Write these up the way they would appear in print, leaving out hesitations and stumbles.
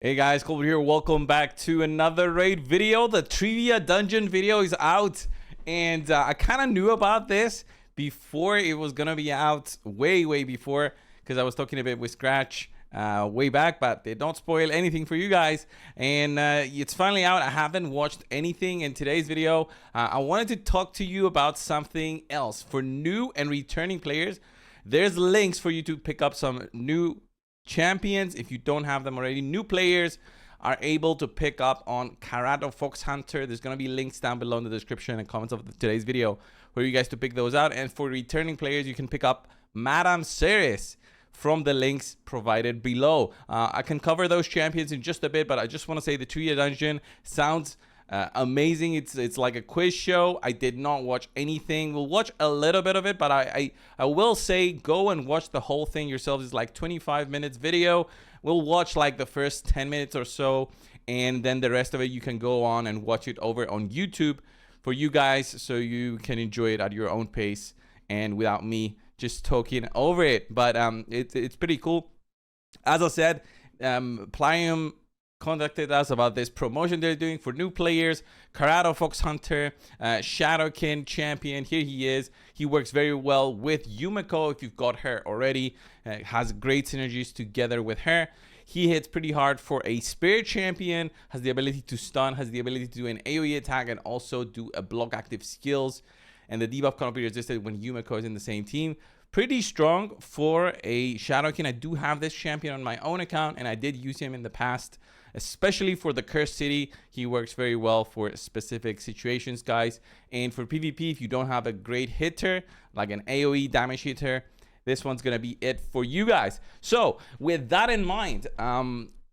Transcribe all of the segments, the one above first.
Hey guys, coldbrew here. Welcome back to another raid video. The trivia dungeon video is out, and I kind of knew about this before it was gonna be out, way before, because I was talking a bit with Scratch way back, but they don't spoil anything for you guys. And it's finally out. I haven't watched anything in today's video. I wanted to talk to you about something else for new and returning players. There's links for you to pick up some new champions if you don't have them already. New players are able to pick up on Carato Fox Hunter. There's going to be links down below in the description and comments of today's video for you guys to pick those out. And for returning players, you can pick up Madame Ceres from the links provided below. I can cover those champions in just a bit, but I just want to say the trivia dungeon sounds amazing. It's like a quiz show. I did not watch anything. We'll watch a little bit of it, but I will say go and watch the whole thing yourselves. It's like 25 minutes video. We'll watch like the first 10 minutes or so, and then the rest of it you can go on and watch it over on YouTube for you guys, so you can enjoy it at your own pace and without me just talking over it. But it's pretty cool. As I said, Plium contacted us about this promotion they're doing for new players. Carato Fox Hunter, Shadowkin champion. Here he is. He works very well with Yumiko if you've got her already. Has great synergies together with her. He hits pretty hard for a Spirit champion. Has the ability to stun. Has the ability to do an AoE attack and also do a block active skills. And the debuff cannot be resisted when Yumiko is in the same team. Pretty strong for a Shadowkin. I do have this champion on my own account, and I did use him in the past, especially for the Cursed City. He works very well for specific situations, guys. And for PvP, if you don't have a great hitter, like an AoE damage hitter, this one's going to be it for you guys. So with that in mind,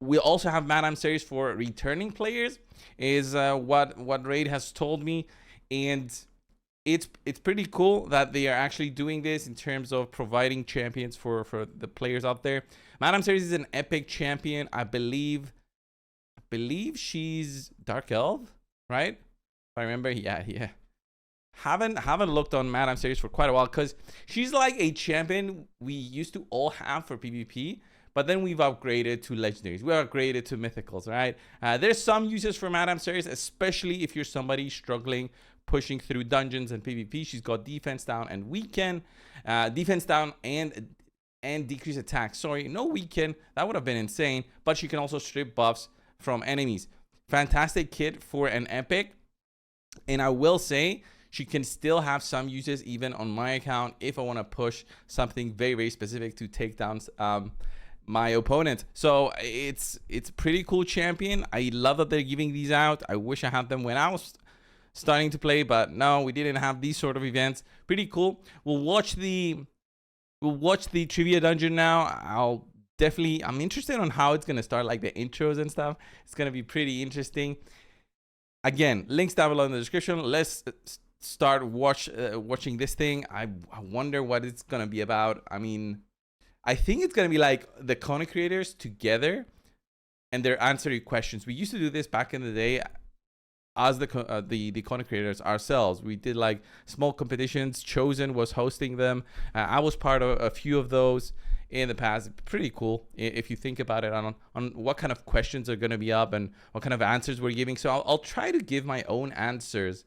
we also have Madame Ceres for returning players, is what Raid has told me. And it's pretty cool that they are actually doing this in terms of providing champions for the players out there. Madame Ceres is an epic champion. I believe she's Dark Elf, right? If I remember, yeah. Haven't looked on Madame Ceres for quite a while, because she's like a champion we used to all have for PvP, but then we've upgraded to legendaries. We upgraded to mythicals, right? There's some uses for Madame Ceres, especially if you're somebody struggling pushing through dungeons and PvP. She's got defense down and weaken, defense down and decrease attack. Sorry, no weaken. That would have been insane. But she can also strip buffs from enemies. Fantastic kit for an epic. And I will say she can still have some uses even on my account if I want to push something very specific to take down my opponent. So it's pretty cool champion. I love that they're giving these out. I wish I had them when I was starting to play, but no, we didn't have these sort of events. Pretty cool. We'll watch the trivia dungeon now. I'm interested on how it's gonna start, like the intros and stuff. It's gonna be pretty interesting. Again, links down below in the description. Let's start watching this thing. I wonder what it's gonna be about. I mean, I think it's gonna be like the content creators together and they're answering questions. We used to do this back in the day as the content creators ourselves. We did like small competitions. Chosen was hosting them. I was part of a few of those in the past. Pretty cool if you think about it on what kind of questions are going to be up and what kind of answers we're giving. So I'll try to give my own answers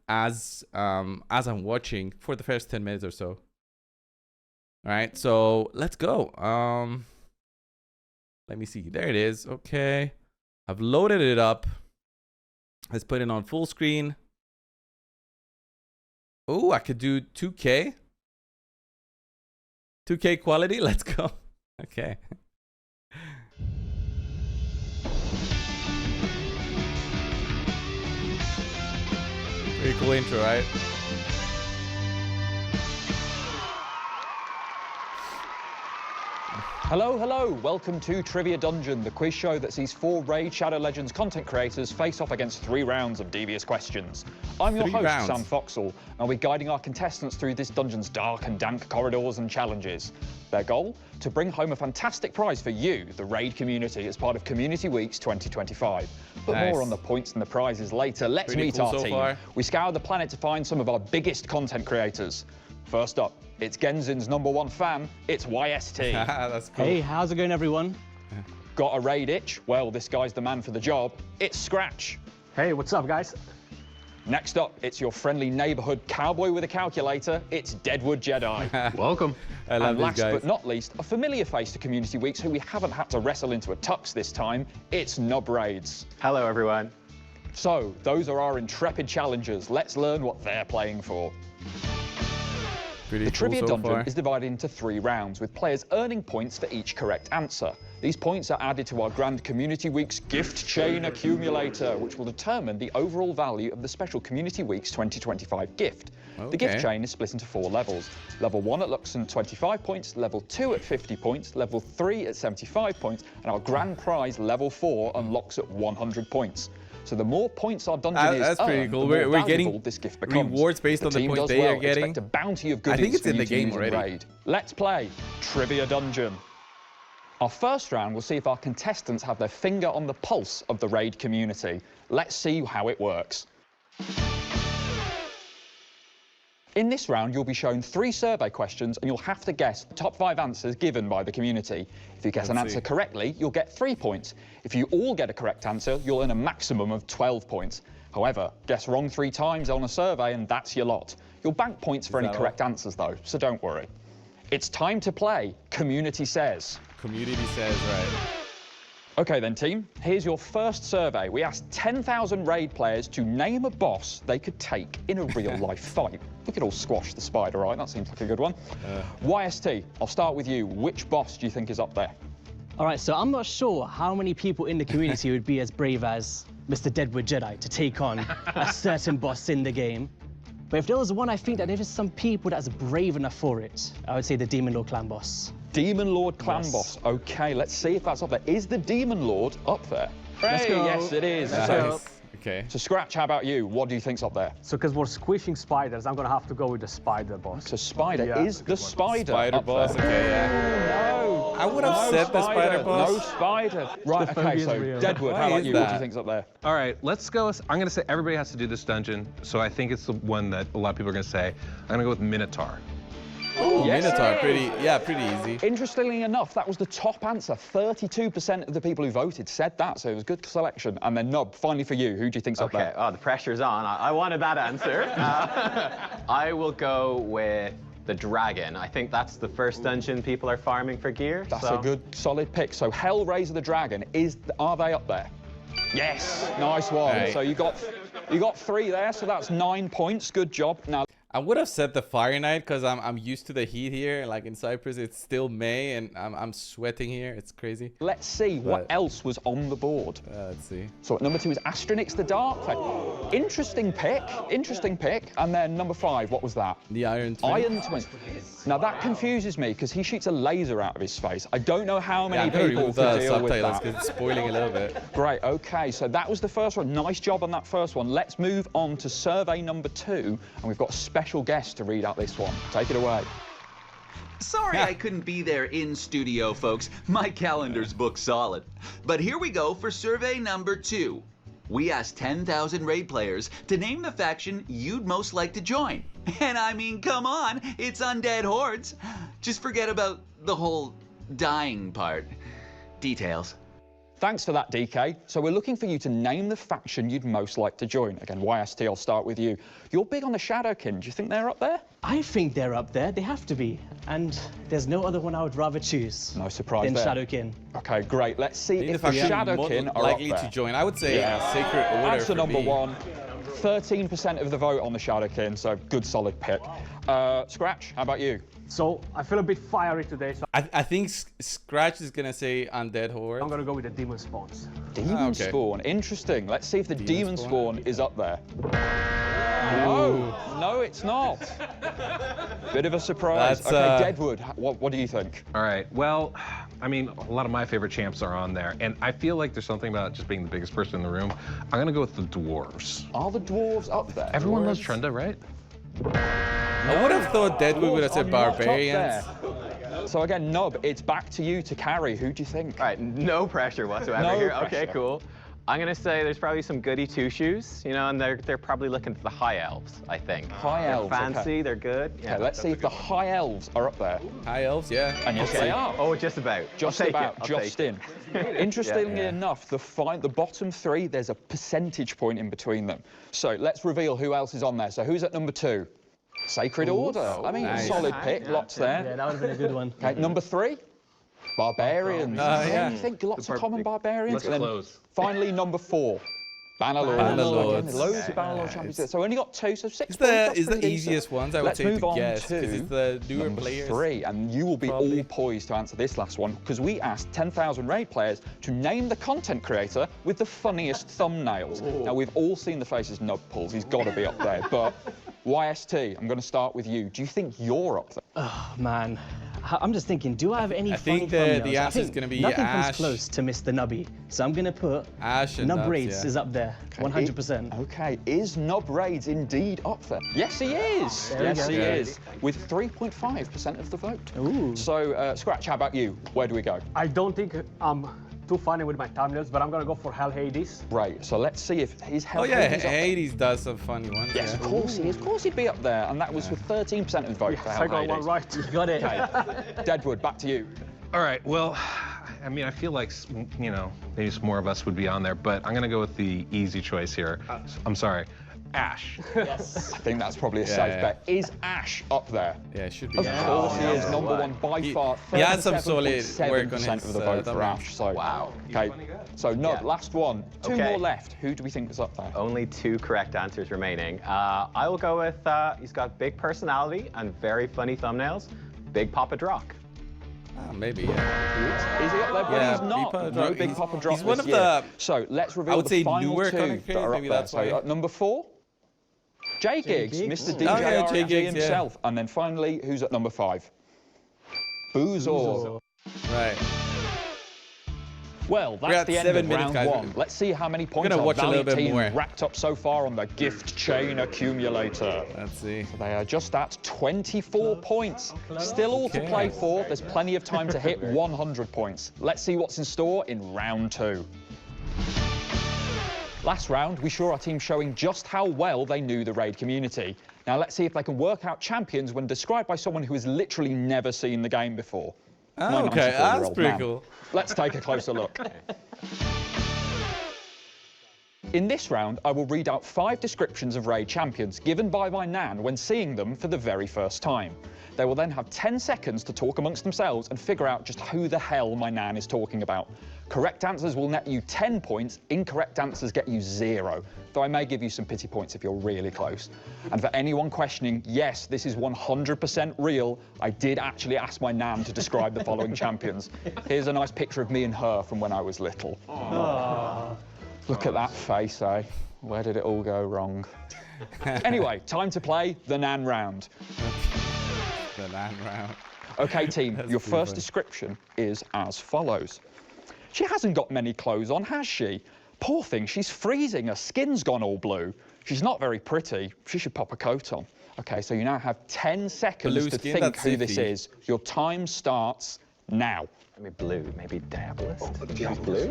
as I'm watching for the first 10 minutes or so. All right, so let's go. Let me see. There it is. Okay, I've loaded it up. Let's put it on full screen. Oh, I could do 2K. 2K quality. Let's go. Okay. Pretty cool intro, right? Hello, welcome to Trivia Dungeon, the quiz show that sees 4 Raid Shadow Legends content creators face off against 3 rounds of devious questions. I'm your host, Sam Foxall, and we're guiding our contestants through this dungeon's dark and dank corridors and challenges. Their goal? To bring home a fantastic prize for you, the Raid community, as part of Community Weeks 2025. But nice. More on the points and the prizes later. Let's meet our team. We scour the planet to find some of our biggest content creators. First up, it's Genzin's #1 fan, it's YST. That's cool. Hey, how's it going, everyone? Got a raid itch? Well, this guy's the man for the job. It's Scratch. Hey, what's up, guys? Next up, it's your friendly neighborhood cowboy with a calculator. It's Deadwood Jedi. Welcome. I love And these last guys. but not least, a familiar face to Community Weeks who we haven't had to wrestle into a tux this time. It's Nub Raids. Hello, everyone. So, those are our intrepid challengers. Let's learn what they're playing for. Pretty The cool Trivia so Dungeon far. is divided into 3 rounds, with players earning points for each correct answer. These points are added to our Grand Community Weeks Gift Chain Accumulator, which will determine the overall value of the special Community Weeks 2025 gift. The gift Okay. chain is split into 4 levels. Level 1 at Luxon 25 points, Level 2 at 50 points, Level 3 at 75 points, and our grand prize Level 4 unlocks at 100 points. So the more points our dungeon That's pretty earn, cool. the We're more getting valuable this gift becomes. rewards based If on the team points does they are well, getting. expect a bounty of I goodies think it's for in you the to game use in already. Raid. Let's play Trivia Dungeon. Our first round will see if our contestants have their finger on the pulse of the Raid community. Let's see how it works. In this round, you'll be shown 3 survey questions and you'll have to guess the top 5 answers given by the community. If you guess an answer correctly, you'll get 3 points. If you all get a correct answer, you'll earn a maximum of 12 points. However, guess wrong 3 times on a survey and that's your lot. You'll bank points for any that all? correct answers though, so don't worry. It's time to play Community Says. Community says, right. Okay then, team, here's your first survey. We asked 10,000 Raid players to name a boss they could take in a real-life fight. We could all squash the spider, right? That seems like a good one. YST, I'll start with you. Which boss do you think is up there? All right, so I'm not sure how many people in the community would be as brave as Mr. Deadwood Jedi to take on a certain boss in the game. But if there was one, I think that there is some people that's brave enough for it. I would say the Demon Lord clan boss. Demon Lord clan Yes. boss. Okay, let's see if that's up there. Is the Demon Lord up there? Let's Hey, go. yes, it is. Let's So, go. Okay. so Scratch, how about you? What do you think's up there? So, because we're squishing spiders, I'm gonna have to go with the spider boss. So Spider Yeah, is the spider. Spider up boss, there. okay, yeah. No. I would have said the spider boss. No spider. Right, The okay, phobia is so real. Deadwood, Why how about is you? What do you that? think's up there? All right, let's go. I'm going to say everybody has to do this dungeon, so I think it's the one that a lot of people are going to say. I'm going to go with Minotaur. Oh, Yes. Minotaur, pretty easy. Interestingly enough, that was the top answer. 32% of the people who voted said that, so it was a good selection. And then Nub, finally for you, who do you think's up Okay, there? oh, the pressure's on. I wanted that answer. I will go with the dragon. I think that's the first dungeon people are farming for gear. That's so. a good, solid pick. So Hellraiser the Dragon, are they up there? Yes, nice one. Right. So you got 3 there, so that's 9 points. Good job. Now, I would have said the Fire Knight because I'm used to the heat here. Like in Cyprus, it's still May and I'm sweating here. It's crazy. let's see what Right. else was on the board. Let's see. So at number 2 is Astronix the Dark. Interesting pick. And then number 5, what was that? The Iron Twin. Iron Twin. Now that confuses me because he shoots a laser out of his face. I don't know how Yeah, many I'm gonna people remove can the deal with subtitles that. because it's spoiling a little bit. Great, okay, so that was the first one. Nice job on that first one. Let's move on to survey number 2, and we've got a special guest to read out this one. Take it away. Sorry I couldn't be there in studio, folks. My calendar's booked solid. But here we go for survey number 2. We asked 10,000 Raid players to name the faction you'd most like to join. And I mean, come on, it's Undead Hordes. Just forget about the whole dying part. Details. Thanks for that, DK. So we're looking for you to name the faction you'd most like to join. Again, YST, I'll start with you. You're big on the Shadowkin. Do you think they're up there? I think they're up there. They have to be. And there's no other one I would rather choose No surprise than there. Shadowkin. Okay, great. Let's see The if the faction Shadowkin most are likely up to there. join. I would say Sacred Order. Answer for number me. 1. 13% of the vote on the Shadowkin, so good solid pick. Scratch, how about you? So, I feel a bit fiery today, so I think Scratch is gonna say Undead Horde. I'm gonna go with the demon spawns. Demon okay. Spawn, interesting. Let's see if the Demon Spawn. Spawn is up there. No, no, it's not. Bit of a surprise. That's, Okay, Deadwood, what do you think? All right, well, I mean, a lot of my favorite champs are on there, and I feel like there's something about just being the biggest person in the room. I'm going to go with the dwarves. Are the dwarves up there? Everyone loves Trenda, right? I would have thought Deadwood would have Dwarves said are not up Barbarians. there. So again, Nub, it's back to you to carry. Who do you think? All right, no pressure whatsoever No here. pressure. Okay, cool. I'm gonna say there's probably some goody two-shoes, you know, and they're probably looking for the high elves, I think. High elves, They're fancy, okay. they're good. Yeah. Okay, let's see if the high elves are up there. High elves, yeah. And yes, they are. Oh, just about. Just I'll take about, it. I'll just take in. it. Interestingly Yeah. enough, the bottom three, there's a percentage point in between them. So let's reveal who else is on there. So who's at number 2? Sacred Order. I mean, nice. solid pick, lots there. Yeah, that would have been a good one. Okay, number 3, Barbarians. yeah. You think lots of common Barbarians? Let's And then close. Finally, number 4. Bannerlords. Bannerlords. Again, loads of Bannerlord champions there. So we only got 2, so 6 It's points. the That's is the pretty decent. easiest ones I would Let's say move to on guess to because it's the newer number players. 3, and you will be Probably. all poised to answer this last one because we asked 10,000 raid players to name the content creator with the funniest thumbnails. Now we've all seen the faces Nub pulls. He's got to be up there, but YST, I'm going to start with you. Do you think you're up there? Oh, man. I'm just thinking, do I have any I funny think the thumbnails? I answer is think gonna be nothing Ash. comes close to Mr. Nubby. So I'm going to put Ash and Nub Nubs, Raids yeah. is up there, 100%. Okay, is Nub Raids indeed up there? Yes, he is. There we Yes, go. he Yeah. is. With 3.5% of the vote. Ooh. So, Scratch, how about you? Where do we go? I don't think I'm too funny with my thumbnails, but I'm gonna go for Hell Hades. Right, so let's see if his Oh yeah, Hades up there. Hades does some funny ones. Yes, yeah. of course he is. Of course he'd be up there, and that was with 13% of the vote for Yes, Hell I got Hades. one right. You got it. Okay, Deadwood, back to you. All right, well, I mean, I feel like, you know, maybe some more of us would be on there, but I'm gonna go with the easy choice here. I'm sorry, Ash. Yes. I think that's probably a Yeah, safe yeah. bet. Is Ash up there? Yeah, it should be. Of Yeah. course he is, number one by far. He has some solid work on 37.7% his, of the vote for thumbnails. Ash. So, Wow. Okay, so Nub, Yeah. last one. 2 Okay. more left. Who do we think is up there? Only 2 correct answers remaining. I will go with, he's got big personality and very funny thumbnails. Big Papa Drock. Maybe. Yeah. Is he up there? But Yeah, he's Big not. Papa No Drock. Big He's- Papa Drop he's one this of year. the- So let's reveal I would the say final newer 2 content that are creators, up maybe there. that's So why. number 4, J Gigs, Giggs. Mr. Oh, DJ yeah, J Gigs, yeah. himself. And then finally, who's at number 5? Boozor. Right. Well, We're that's at the end 7 of minutes, round guys. 1. Let's see how many points gonna our watch a little Valiant bit team more. racked up so far on the gift chain accumulator. Let's see. They are just at 24 points. Still all to Okay. play for. There's plenty of time to hit 100 points. Let's see what's in store in round 2. Last round, we saw our team showing just how well they knew the raid community. Now let's see if they can work out champions when described by someone who has literally never seen the game before. Oh, My okay, 94-year-old that's pretty man. cool. Let's take a closer look. In this round, I will read out 5 descriptions of raid champions given by my Nan when seeing them for the very first time. They will then have 10 seconds to talk amongst themselves and figure out just who the hell my Nan is talking about. Correct answers will net you 10 points, incorrect answers get you 0, though I may give you some pity points if you're really close. And for anyone questioning, yes, this is 100% real, I did actually ask my Nan to describe the following champions. Here's a nice picture of me and her from when I was little. Look at that face, eh? Where did it all go wrong? Anyway, time to play the Nan Round. The Nan Round. Okay, team, That's your pretty first funny. description is as follows. She hasn't got many clothes on, has she? Poor thing, she's freezing, her skin's gone all blue. She's not very pretty, she should pop a coat on. Okay, so you now have 10 seconds Blue to skin, think that's who this iffy. is. Your time starts now. Maybe blue, maybe Diabolist. She's blue?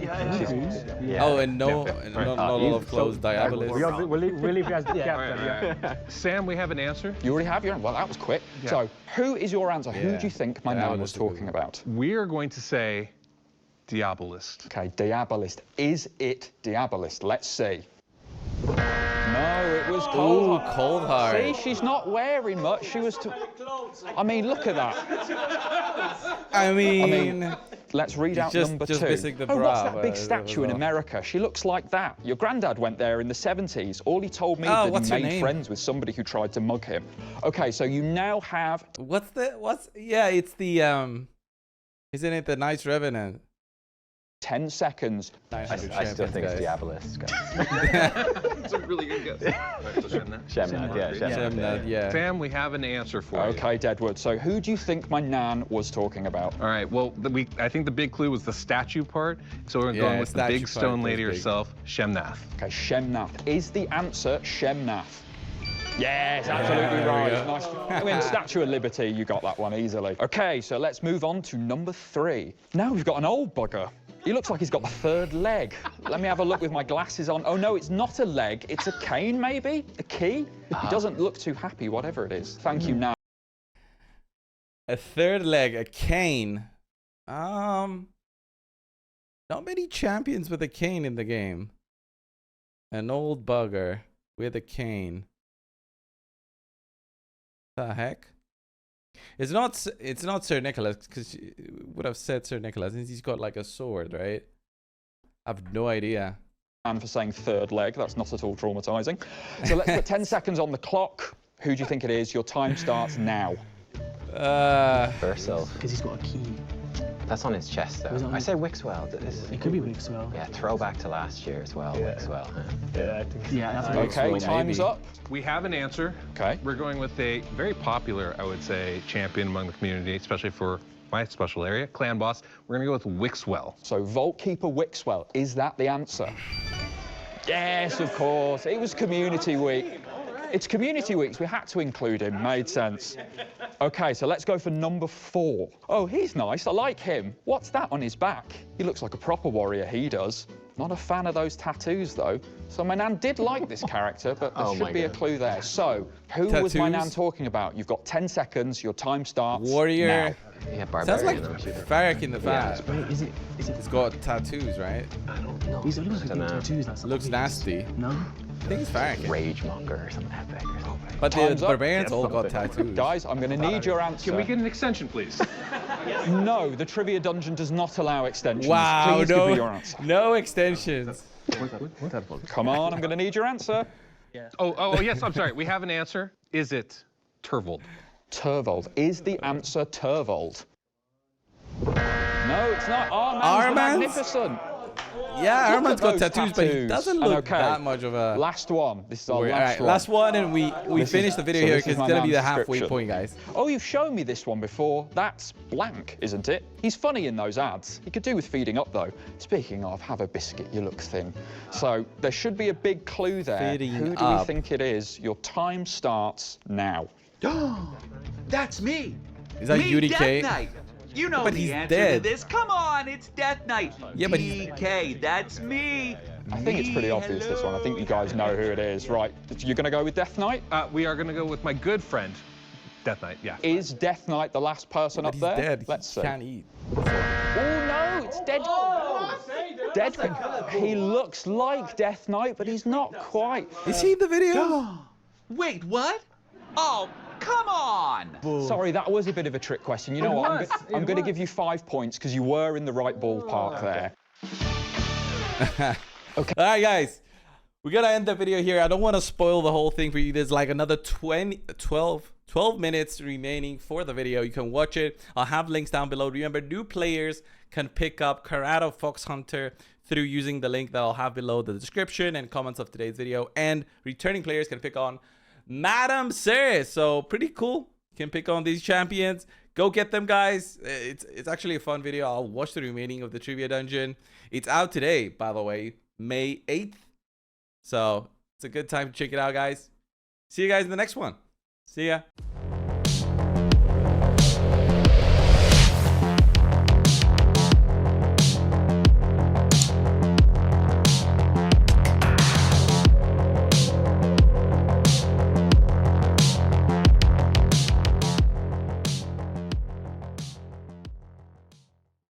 Yeah. Oh, and not a lot of clothes, Diabolist. We'll leave you as the captain. Yeah. Sam, we have an answer. You already have your Well, that was quick. So, who is your answer? Who Yeah. do you think my Nan was Diabolist is a good talking one. about? We are going to say Diabolist. Okay, Diabolist. Is it Diabolist? Let's see. No, it was Cold Ooh, Heart. Cold Heart. See, she's not wearing much. She was. I mean, look at that. I mean, Let's read out just- number just 2. missing the Oh, what's bra, that big but it statue was in off. America? She looks like that. Your granddad went there in the 70s. All he told me Oh, that what's he her made name? friends with somebody who tried to mug him. Okay, so you now have yeah, it's the, isn't it the Nice Revenant? 10 seconds. 900 I still think it's champions, Diabolist, guys. That's a really good guess. Shemnat, yeah, guys. Shemnat. Shemnat, yeah. Sam, we have an answer for you. Okay, Deadwood. So who do you think my Nan was talking about? All right. Well, I think the big clue was the statue part. So we're Yeah, going with the statue big part stone is lady big. herself, Shemnath. Okay, Shemnath. Is the answer Shemnath? Yes, absolutely there we right. go. Nice. I mean, Statue of Liberty, you got that one easily. Okay, so let's move on to number 3. Now we've got an old bugger. He looks like he's got a third leg. Let me have a look with my glasses on. Oh, no, it's not a leg. It's a cane, maybe? A key? He doesn't look too happy, whatever it is. Thank you, Nan. A third leg, a cane. Not many champions with a cane in the game. An old bugger with a cane. The heck? It's not Sir Nicholas, because would have said Sir Nicholas since he's got like a sword, right? I have no idea. And for saying third leg, that's not at all traumatizing. So let's put 10 seconds on the clock. Who do you think it is? Your time starts now. Verso. Because he's got a key. That's on his chest, though. I say Wixwell. It could be Wixwell. Yeah, throwback to last year as well, Wixwell. Huh? Yeah, I think so. Yeah, that's Okay, Wixwell, time's maybe. up. We have an answer. Okay. We're going with a very popular, I would say, champion among the community, especially for my special area, Clan Boss. We're going to go with Wixwell. So Vault Keeper Wixwell, is that the answer? Yes, of course. It was Community Week. It's Community Weeks. We had to include him. Made sense. Okay, so let's go for number 4. Oh, he's nice. I like him. What's that on his back? He looks like a proper warrior. He does. Not a fan of those tattoos, though. So my nan did like this character, but there should be a clue there. So, who was my nan talking about? You've got 10 seconds. Your time starts Warrior. now. Yeah, Sounds like barbarian. Varric in the Fat. Wait, is it? He's got tattoos, right? I don't know. He's looks like Dunno. tattoos. That's Looks nasty. No? I think it's Varric. Rage Monger or something epic or something. But the Time's up. barbarians all got tattoos. Guys, I'm going to need your answer. Can we get an extension, please? No, the trivia dungeon does not allow extensions. Wow, Please give me your answer. no extensions. Come on, I'm going to need your answer. Oh, yes, I'm sorry. We have an answer. Is it Turvold? Turvold. Is the answer Turvold? No, it's not. Armand's the Armand's? Magnificent. Yeah, Look Armand's at got those tattoos, but he tattoos. doesn't And look okay, that much of a... Last one. This is our All last right, one. last one, and we This finish is- the video so here this is because it's my going to be the nan's halfway description. point, guys. Oh, you've shown me this one before. That's Blank, isn't it? He's funny in those ads. He could do with feeding up, though. Speaking of, have a biscuit, you look thin. So there should be a big clue there. Feeding Who do we up. think it is? Your time starts now. That's me. Is that me, UDK? Death Knight. You know But the he's answer dead. to this. Come on, it's Death Knight. Yeah, but he's- DK, that's me. I think it's pretty obvious, this one. I think you guys know who it is. Right, you're going to go with Death Knight? We are going to go with my good friend, Death Knight. Yeah. Is Death Knight the last person But up he's there? dead. Let's He see. can't eat. Oh no, it's Dead. Dead. He looks like Death Knight, but he's not quite. Is he in the video? Wait, what? Oh, come on. Sorry, that was a bit of a trick question. You know what? I'm going to give you 5 points because you were in the right ballpark there. All right, guys. We got to end the video here. I don't want to spoil the whole thing for you. There's like another 12 minutes remaining for the video. You can watch it. I'll have links down below. Remember, new players can pick up Corrado Fox Hunter through using the link that I'll have below the description and comments of today's video. And returning players can pick on Madam Sir. So pretty cool. You can pick on these champions. Go get them, guys. It's actually a fun video. I'll watch the remaining of the trivia dungeon. It's out today, by the way, May 8th. So it's a good time to check it out, guys. See you guys in the next one. See ya.